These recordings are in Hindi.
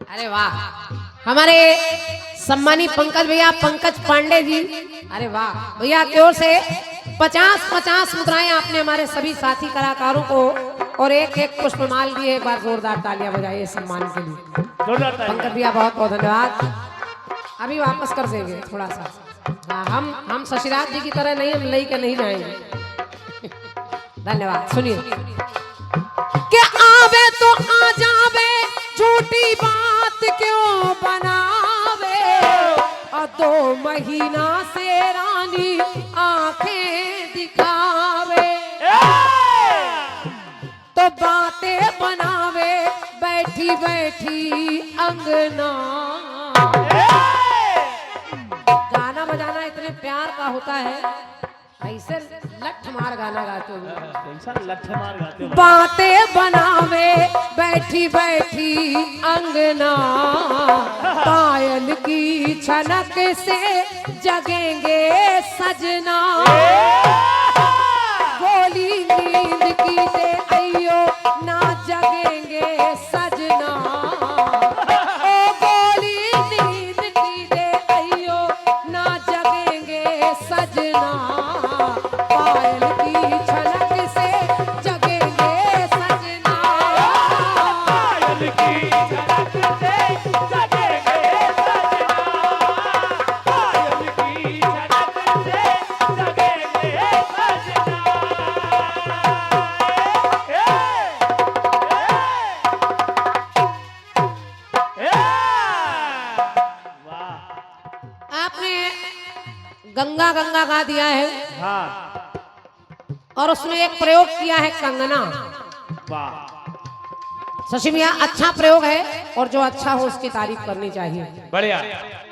अरे वाह, हमारे सम्मानित पंकज भैया, पंकज पांडे जी, अरे वाह भैया की ओर से 50-50 मुद्राएं आपने हमारे सभी साथी कलाकारों को और एक एक पुष्पमाल दिए। एक बार जोरदार तालियां बजाइए सम्मान के लिए। पंकज भैया बहुत बहुत धन्यवाद। अभी वापस कर देंगे थोड़ा सा। हाँ, हम शशिराज जी की तरह नहीं, हम लई के नहीं जाएंगे। धन्यवाद। सुनिए, कि आवे तो आ जावे, झूठी बात क्यों बनावे, और 2 महीना से रानी आंखें दिखावे, तो बातें बनावे बैठी बैठी अंगना। गाना बजाना इतने प्यार का होता है, ऐसे लठ मार गाना गाते हो, लठ मार गाते हो। बातें बनावे बैठी बैठी अंगना, पायल की छनक से जगेंगे सजना, गोली नींद की दे अयो ना जगेंगे सजना, ओ गोली नींद की दे अयो ना जगेंगे सजना, पायल की छनक से जगेंगे सजना, पायल की छनक से जगेंगे सजना, पायल की छनक से जगेंगे सजना। आपने गंगा गंगा गा दिया है, हाँ, और उसमें एक प्रयोग किया है कंगना। वाह, शशि भैया अच्छा प्रयोग है, और जो अच्छा हो उसकी तारीफ करनी चाहिए। बढ़िया,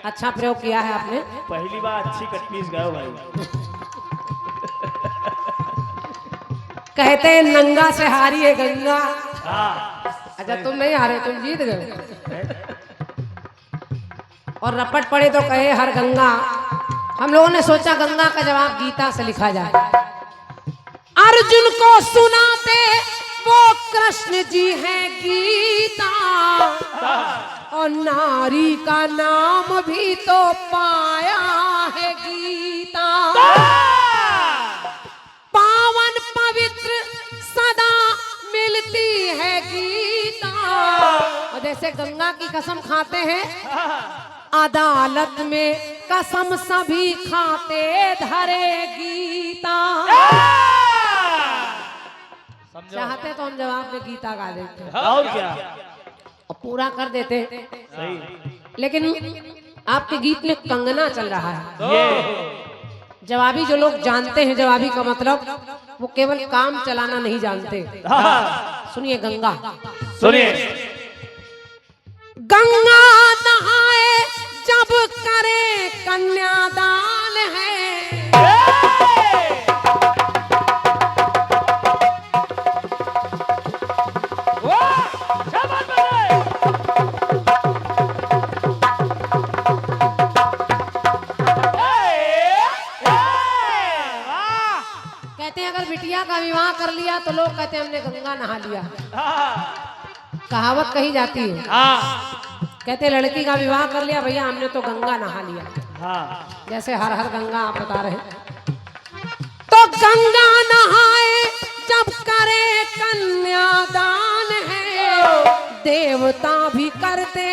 अच्छा प्रयोग किया है आपने। पहली बार अच्छी कटपीस गए भाई। कहते हैं नंगा से हारी है गंगा। हाँ, अच्छा तुम नहीं हारे, तुम जीत गए। और रपट पड़े तो कहे हर गंगा। हम लोगों ने सोचा गंगा का जवाब गीता से लिखा जाए। अर्जुन को सुनाते वो कृष्ण जी हैं गीता, और नारी का नाम भी तो पाया है गीता, पावन पवित्र सदा मिलती है गीता। और जैसे गंगा की कसम खाते हैं, अदालत में कसम सभी खाते धरे गीता। चाहते तो हम जवाब में गीता गा देते और क्या, और पूरा कर देते, सही। लेकिन आपके गीत में कंगना चल रहा है। ये जवाबी जो लोग जानते हैं जवाबी का मतलब, वो केवल काम चलाना नहीं जानते। सुनिए गंगा, सुनिए, गंगा नहाए जब करे कन्यादान, बिटिया का विवाह कर लिया तो लोग कहते हैं हमने गंगा नहा लिया। हाँ कहावत कही जाती है, हाँ कहते लड़की का विवाह कर लिया भैया हमने तो गंगा नहा लिया। हाँ जैसे हर हर गंगा आप बता रहे हैं। तो गंगा नहाए जब करे कन्यादान है, देवता भी करते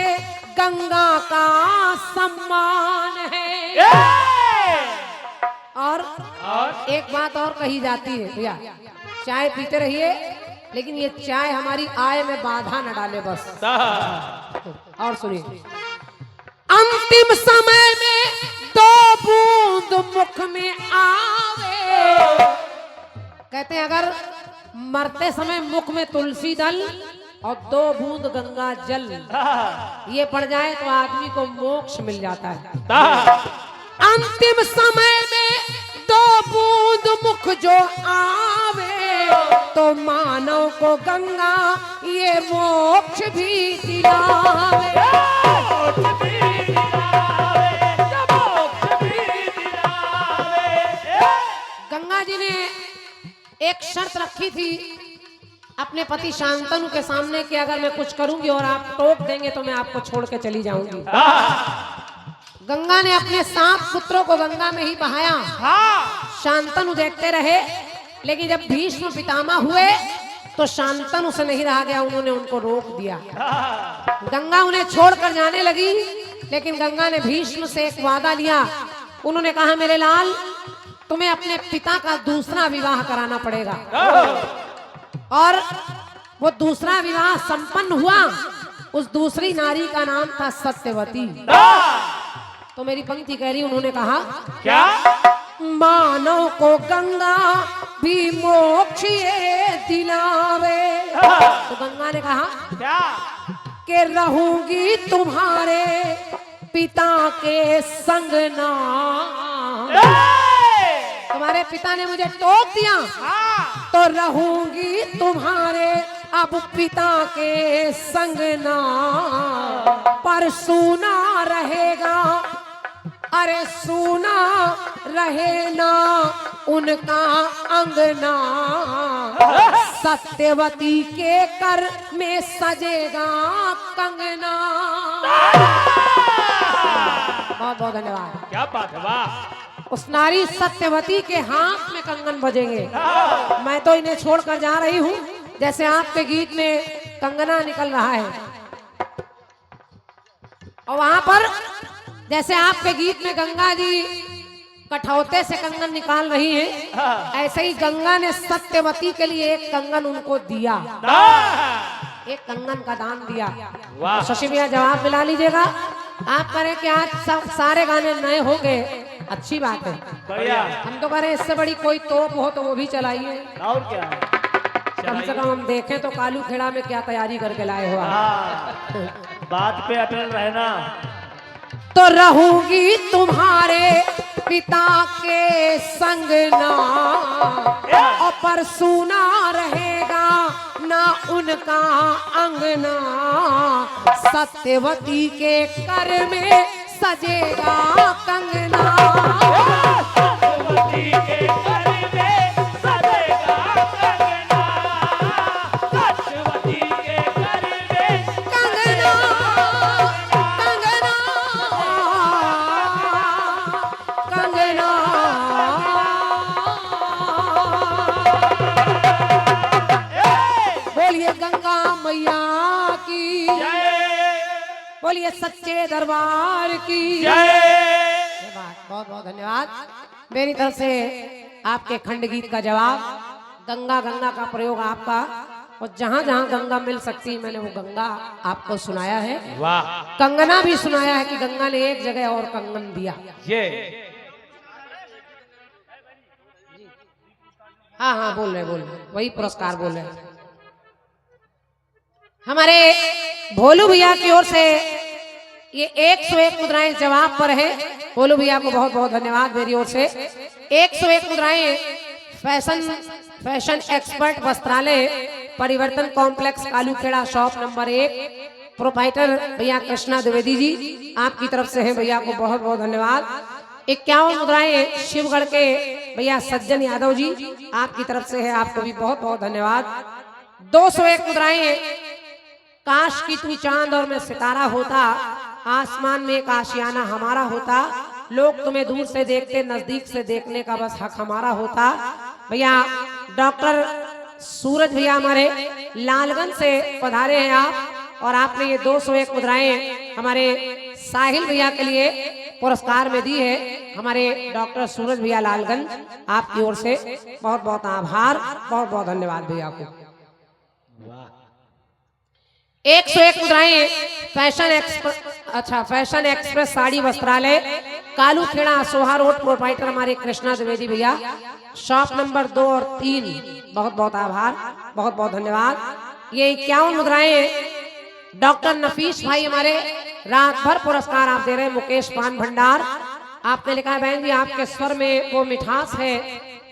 गंगा का सम्मान है। और एक बात और कही जाती है भैया, चाय पीते रहिए लेकिन ये चाय हमारी आय में बाधा न डाले बस। और सुनिए, अंतिम समय में 2 बूंद मुख में आवे, कहते हैं अगर मरते समय मुख में तुलसी दल और 2 बूंद गंगा जल ये पड़ जाए तो आदमी को मोक्ष मिल जाता है। अंतिम समय में 2 बूंद मुख जो आवे तो मानव को गंगा ये मोक्ष भी दिलावे। गंगा जी ने एक शर्त रखी थी अपने पति शांतनु के सामने कि अगर मैं कुछ करूंगी और आप टोक देंगे तो मैं आपको छोड़ के चली जाऊंगी। गंगा ने अपने 7 पुत्रों को गंगा में ही बहाया। शांतनु देखते रहे, लेकिन जब भीष्म पितामह हुए तो शांतनु से नहीं रहा गया, उन्होंने उनको रोक दिया। गंगा उन्हें छोड़कर जाने लगी, लेकिन गंगा ने भीष्म से एक वादा लिया। उन्होंने कहा मेरे लाल तुम्हें अपने पिता का दूसरा विवाह कराना पड़ेगा। और वो दूसरा विवाह संपन्न हुआ। उस दूसरी नारी का नाम था सत्यवती। तो मेरी पंक्ति कह रही, उन्होंने कहा क्या मानव को गंगा भी मोक्ष ये दिलावे। तो गंगा ने कहा क्या कि रहूंगी तुम्हारे पिता के संग ना। तुम्हारे पिता ने मुझे टोक दिया तो रहूंगी तुम्हारे अब पिता के संग ना। पर सूना रहेगा, अरे सूना रहे ना उनका अंगना। सत्यवती के कर में सजेगा कंगना। बहुत बहुत धन्यवाद। क्या बात है, वाह। उस नारी सत्यवती के हाथ में कंगन बजेंगे। मैं तो इन्हें छोड़कर जा रही हूँ, जैसे आपके गीत में कंगना निकल रहा है और वहां पर जैसे आपके गीत में गंगा जी कठौते से कंगन निकाल रही हैं, ऐसे ही गंगा ने सत्यवती के लिए एक कंगन उनको दिया, एक कंगन का दान दिया। शशि भैया जवाब मिला लीजिएगा। आप करें कि आज सारे गाने नए होंगे, अच्छी बात है, बढ़िया। हम तो करें इससे बड़ी कोई तोप हो तो वो भी चलाइए। और क्या है, कम से कम हम देखें तो कालू खेड़ा में क्या तैयारी करके लाए हो आप। बात पे अटल रहना। तो रहूंगी तुम्हारे पिता के संग ना, और पर सूना रहेगा ना उनका अंगना। सत्यवती के कर में सजेगा कंगना। सत्यवती के कर में सजेगा कंगना। सत्यवती के कर में कंगना, कंगना, कंगना। बोलिए गंगा मैया की जय, बोलिए सच्चे दरबार की जय। बहुत बहुत धन्यवाद। मेरी तरफ से आपके खंड गीत का जवाब, गंगा गंगा का प्रयोग आपका, और जहां जहां गंगा मिल सकती है मैंने वो गंगा आपको सुनाया है। वाह। कंगना भी सुनाया है कि गंगा ने एक जगह और कंगन दिया। ये हाँ हाँ बोल रहे वही पुरस्कार बोल रहे। हमारे भोलू भैया की ओर से ये 101 मुद्राएं जवाब पर है। भोलू भैया को बहुत बहुत धन्यवाद मेरी ओर से। 101 मुद्राएं फैशन एक्सपर्ट वस्त्रालय परिवर्तन complex Kalukheda shop number 1 proprietor भैया कृष्णा द्विवेदी जी आपकी तरफ से है। भैया को बहुत बहुत धन्यवाद। 51 मुद्राएं शिवगढ़ के भैया सज्जन यादव जी आपकी तरफ से है, आपको भी बहुत बहुत धन्यवाद। 201 मुद्राएं। काश की तू चांद और मैं सितारा होता, आसमान में एक आशियाना हमारा होता, लोग तुम्हें दूर से देखते नजदीक से देखने का बस हक हमारा होता। भैया डॉक्टर सूरज भैया हमारे लालगंज से पधारे हैं आप, और आपने ये 201 मुद्राएं हमारे साहिल भैया के लिए पुरस्कार में दी है। हमारे डॉक्टर सूरज भैया लालगंज, आपकी ओर से बहुत बहुत आभार, बहुत बहुत धन्यवाद भैया को। 101 मुद्राएं फैशन एक्सप्रेस साड़ी वस्त्रालय, कालू खेड़ा सोहा रोड, प्रोप्राइटर हमारे कृष्णा द्विवेदी भैया, शॉप नंबर 2 और 3, बहुत बहुत आभार, बहुत बहुत धन्यवाद। ये 51 मुद्राएं डॉक्टर नफीस भाई हमारे रात भर पुरस्कार आप दे रहे हैं, मुकेश पान भंडार। आपने लिखा है बहन जी आपके स्वर में वो मिठास है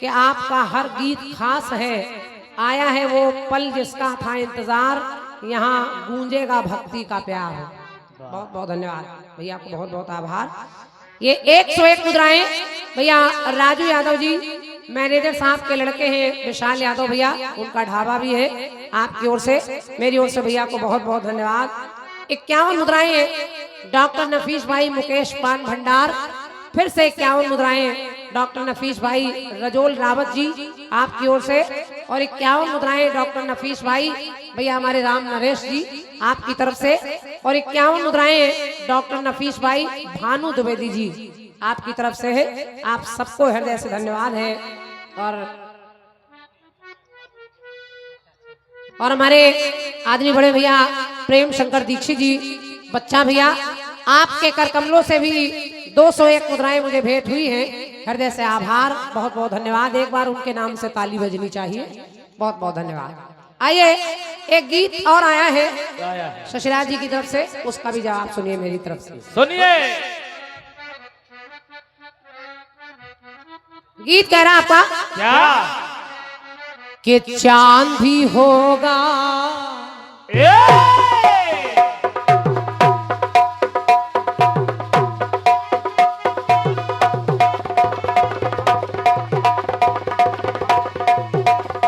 कि आपका हर गीत खास है, आया है वो पल जिसका था इंतजार, यहाँ गूंजेगा भक्ति का प्यार। बहुत बहुत धन्यवाद भैया को, बहुत बहुत आभार। ये 101 मुद्राएं भैया राजू यादव जी मैनेजर साहब के लड़के हैं, विशाल यादव भैया, उनका ढाबा भी है, आपकी ओर से मेरी ओर से भैया को बहुत बहुत धन्यवाद। 51 मुद्राएं डॉक्टर नफीस भाई मुकेश पान भंडार, फिर से 51 मुद्राएं डॉक्टर नफीस भाई रजोल रावत जी आपकी ओर से, और 51 मुद्राएं डॉक्टर नफीस भाई भैया हमारे राम नरेश जी आपकी तरफ से, और 51 मुद्राएं डॉक्टर नफीस भाई भानु द्विवेदी जी आपकी तरफ से है। आप सबको हृदय से धन्यवाद है। और हमारे आदमी बड़े भैया प्रेम शंकर दीक्षित जी बच्चा भैया, आपके कर कमलों से भी 201 मुद्राएं मुझे भेंट हुई हैं, हृदय से आभार, बहुत बहुत धन्यवाद। एक बार उनके नाम से ताली बजनी चाहिए, बहुत बहुत धन्यवाद। आइए एक गीत और आया है शशिराज जी की तरफ से, उसका भी जवाब सुनिए मेरी तरफ से। सुनिए। गीत कह रहा है आपका क्या कि चांद भी होगा ए